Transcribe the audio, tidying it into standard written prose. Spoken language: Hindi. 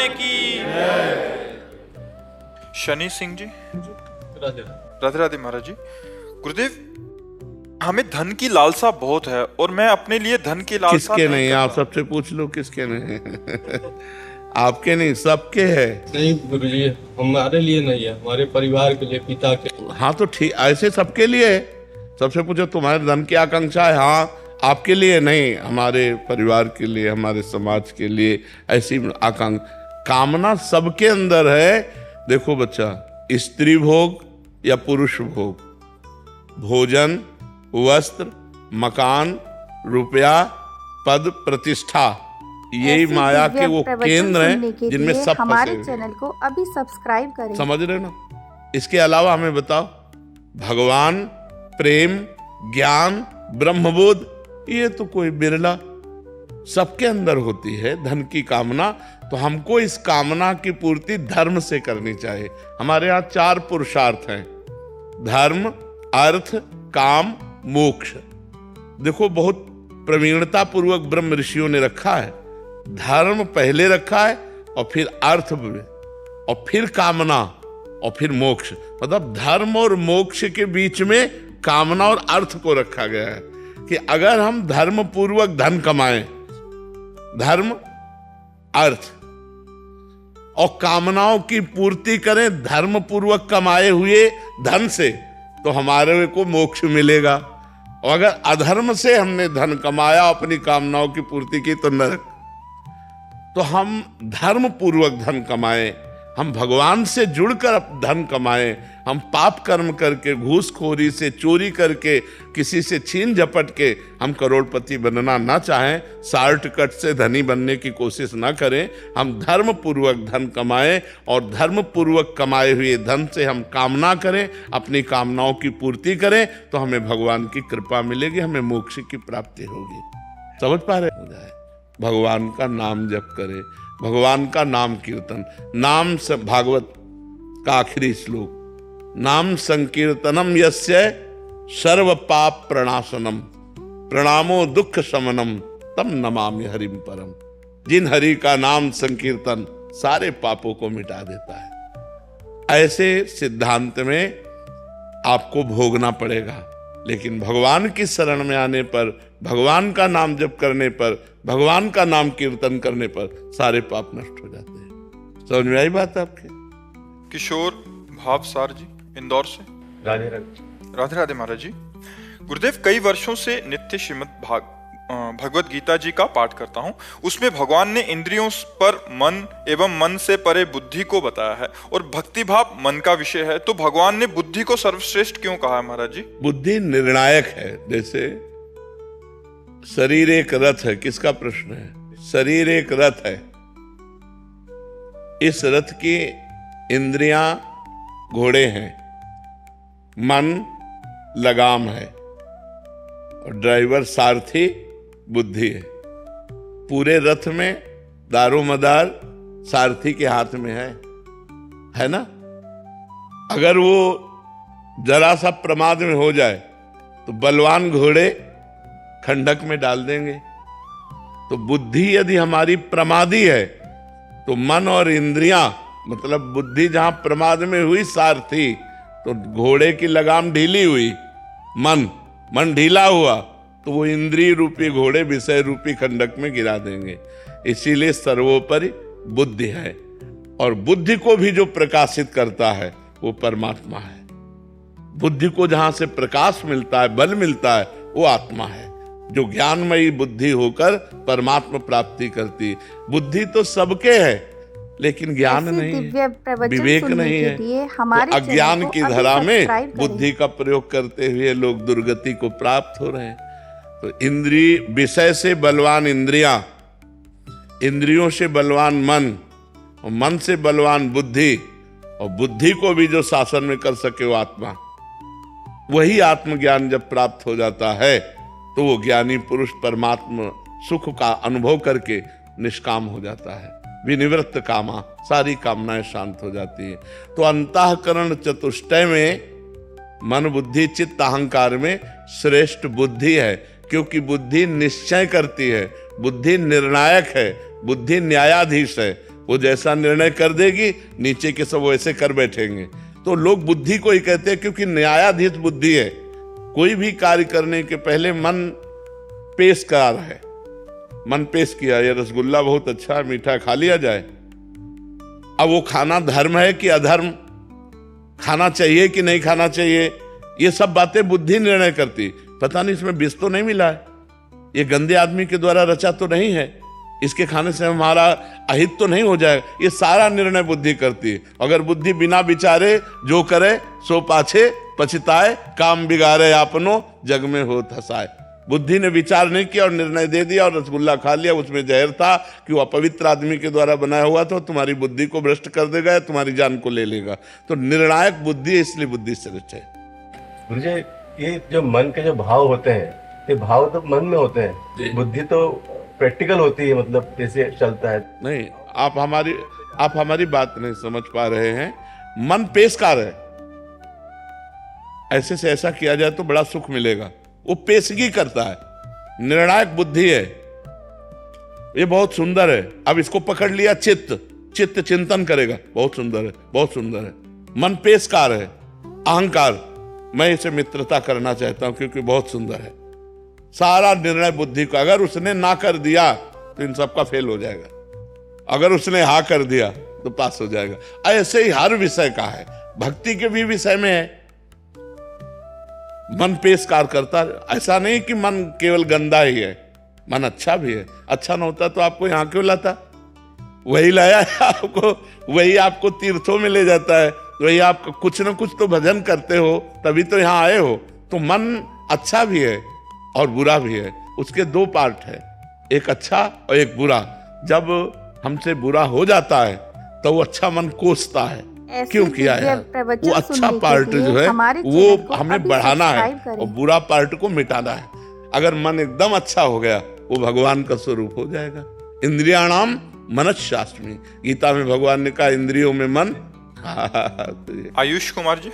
भगवान की। शनि सिंह जी, राधे राधे महाराज जी। गुरुदेव, हमें धन की लालसा बहुत है और मैं अपने लिए धन की लालसा किसके नहीं, आप करता। सबसे पूछ लो किसके नहीं आपके नहीं, सबके है। नहीं गुरुजी, हमारे लिए नहीं है, हमारे परिवार के लिए, पिता के। हाँ तो ठीक, ऐसे सबके लिए है। सबसे पूछो तुम्हारे धन की आकांक्षा है, हाँ आपके लिए नहीं, हमारे परिवार के लिए, हमारे समाज के लिए ऐसी आकांक्षा कामना सबके अंदर है। देखो बच्चा, स्त्री भोग या पुरुष भोग, भोजन, वस्त्र, मकान, रुपया, पद, प्रतिष्ठा, यही माया के वो केंद्र हैं जिनमें सब हमारे फंसे चैनल को अभी सब्सक्राइब करें। समझ रहे ना। इसके अलावा हमें बताओ, भगवान, प्रेम, ज्ञान, ब्रह्मबोध, ये तो कोई बिरला, सबके अंदर होती है धन की कामना। तो हमको इस कामना की पूर्ति धर्म से करनी चाहिए। हमारे यहाँ 4 पुरुषार्थ हैं, धर्म, अर्थ, काम, मोक्ष। देखो बहुत प्रवीणता पूर्वक ब्रह्म ऋषियों ने रखा है। धर्म पहले रखा है और फिर अर्थ और फिर कामना और फिर मोक्ष। मतलब धर्म और मोक्ष के बीच में कामना और अर्थ को रखा गया है कि अगर हम धर्म पूर्वक धन कमाएं, धर्म, अर्थ और कामनाओं की पूर्ति करें धर्म पूर्वक कमाए हुए धन से, तो हमारे को मोक्ष मिलेगा। और अगर अधर्म से हमने धन कमाया, अपनी कामनाओं की पूर्ति की, तो नरक। तो हम धर्म पूर्वक धन कमाएं, हम भगवान से जुड़कर धन कमाएं, हम पाप कर्म करके, घूसखोरी से, चोरी करके, किसी से छीन झपट के हम करोड़पति बनना ना चाहें, शॉर्टकट से धनी बनने की कोशिश ना करें। हम धर्म पूर्वक धन कमाएं और धर्म पूर्वक कमाए हुए धन से हम कामना करें, अपनी कामनाओं की पूर्ति करें, तो हमें भगवान की कृपा मिलेगी, हमें मोक्ष की प्राप्ति होगी। समझ पा रहे हो जाए। भगवान का नाम जप करें, भगवान का नाम कीर्तन, नाम से भागवत का आखिरी श्लोक, नाम संकीर्तनम यस्य सर्व पाप प्रणाशनम प्रणामो दुख शमनम तम नमामि हरिम परम। जिन हरि का नाम संकीर्तन सारे पापों को मिटा देता है। ऐसे सिद्धांत में आपको भोगना पड़ेगा, लेकिन भगवान की शरण में आने पर, भगवान का नाम जप करने पर, भगवान का नाम कीर्तन करने पर सारे पाप नष्ट हो जाते हैं। समझ में आई बात आपके? किशोर भावसार जी, इंदौर से। राधे राधे। राधे राधे महाराज जी। गुरुदेव, कई वर्षों से नित्य श्रीमद् भगवत गीता जी का पाठ करता हूँ। उसमें भगवान ने इंद्रियों पर मन एवं मन से परे बुद्धि को बताया है और भक्ति भाव मन का विषय है। तो भगवान ने बुद्धि को सर्वश्रेष्ठ क्यों कहा है महाराज जी? बुद्धि निर्णायक है। जैसे शरीर एक रथ है, किसका प्रश्न है? शरीर एक रथ है, इस रथ की इंद्रियां घोड़े हैं, मन लगाम है और ड्राइवर सारथी बुद्धि है। पूरे रथ में दारोमदार सारथी के हाथ में है ना। अगर वो जरा सा प्रमाद में हो जाए तो बलवान घोड़े खंडक में डाल देंगे। तो बुद्धि यदि हमारी प्रमादी है तो मन और इंद्रियां, मतलब बुद्धि जहां प्रमाद में हुई सारथी, तो घोड़े की लगाम ढीली हुई, मन ढीला हुआ, तो वो इंद्रिय रूपी घोड़े विषय रूपी खंडक में गिरा देंगे। इसीलिए सर्वोपरि बुद्धि है, और बुद्धि को भी जो प्रकाशित करता है वो परमात्मा है। बुद्धि को जहां से प्रकाश मिलता है, बल मिलता है, वो आत्मा है, जो ज्ञानमयी बुद्धि होकर परमात्मा प्राप्ति करती है। बुद्धि तो सबके है, लेकिन ज्ञान नहीं है, विवेक नहीं है। तो अज्ञान की धरा में बुद्धि का प्रयोग करते हुए लोग दुर्गति को प्राप्त हो रहे हैं। तो इंद्रिय, विषय से बलवान इंद्रियां, इंद्रियों से बलवान मन, और मन से बलवान बुद्धि, और बुद्धि को भी जो शासन में कर सके वो आत्मा। वही आत्मज्ञान जब प्राप्त हो जाता है तो वो ज्ञानी पुरुष परमात्मा सुख का अनुभव करके निष्काम हो जाता है। विनिवृत्त कामा, सारी कामनाएं शांत हो जाती है। तो अंतःकरण चतुष्टय में मन, बुद्धि, चित्त, अहंकार में श्रेष्ठ बुद्धि है, क्योंकि बुद्धि निश्चय करती है, बुद्धि निर्णायक है, बुद्धि न्यायाधीश है। वो जैसा निर्णय कर देगी, नीचे के सब वैसे कर बैठेंगे। तो लोग बुद्धि को ही कहते हैं, क्योंकि न्यायाधीश बुद्धि है। कोई भी कार्य करने के पहले मन पेश कर है, मन पेश किया, ये रसगुल्ला बहुत अच्छा है, मीठा, खा लिया जाए। अब वो खाना धर्म है कि अधर्म, खाना चाहिए कि नहीं खाना चाहिए, ये सब बातें बुद्धि निर्णय करती। पता नहीं इसमें विष तो नहीं मिला है, ये गंदे आदमी के द्वारा रचा तो नहीं है, इसके खाने से हमारा अहित तो नहीं हो जाएगा, ये सारा निर्णय बुद्धि करती है। अगर बुद्धि बिना विचारे जो करे सो पाछे पछताए, काम बिगाड़े आपनो जग में हो हंसाए। बुद्धि ने विचार नहीं किया और निर्णय दे दिया और रसगुल्ला खा लिया, उसमें जहर था कि वो अपवित्र आदमी के द्वारा बनाया हुआ था, तुम्हारी बुद्धि को भ्रष्ट कर देगा या तुम्हारी जान को ले लेगा। तो निर्णायक बुद्धि, इसलिए बुद्धि श्रेष्ठ है। मुझे ये जो मन के जो भाव होते हैं, ये भाव तो मन में होते हैं, बुद्धि तो प्रैक्टिकल होती है, मतलब जैसे चलता है। नहीं, आप हमारी बात नहीं समझ पा रहे हैं। मन पेशकार है, ऐसे से ऐसा किया जाए तो बड़ा सुख मिलेगा, वो पेशगी करता है। निर्णायक बुद्धि है, ये बहुत सुंदर है। अब इसको पकड़ लिया चित्त चिंतन करेगा, बहुत सुंदर है, बहुत सुंदर है। मन पेशकार है, अहंकार, मैं इसे मित्रता करना चाहता हूं क्योंकि बहुत सुंदर है। सारा निर्णय बुद्धि का, अगर उसने ना कर दिया तो इन सब का फेल हो जाएगा, अगर उसने हाँ कर दिया तो पास हो जाएगा। ऐसे ही हर विषय का है, भक्ति के भी विषय में है। मन पेशकार करता है, ऐसा नहीं कि मन केवल गंदा ही है, मन अच्छा भी है। अच्छा ना होता तो आपको यहां क्यों लाता, वही लाया है आपको, वही आपको तीर्थों में ले जाता है, वही आप कुछ ना कुछ तो भजन करते हो, तभी तो यहां आए हो। तो मन अच्छा भी है और बुरा भी है, उसके दो पार्ट है, एक अच्छा और एक बुरा। जब हमसे बुरा हो जाता है तो वो अच्छा मन कोसता है, क्यों किया है, वो अच्छा पार्ट जो है वो हमें बढ़ाना है और बुरा पार्ट को मिटाना है। अगर मन एकदम अच्छा हो गया, वो भगवान का स्वरूप हो जाएगा। इंद्रियाणाम मनश्शास्मि, गीता में भगवान ने कहा इंद्रियों में मन। आयुष कुमार जी।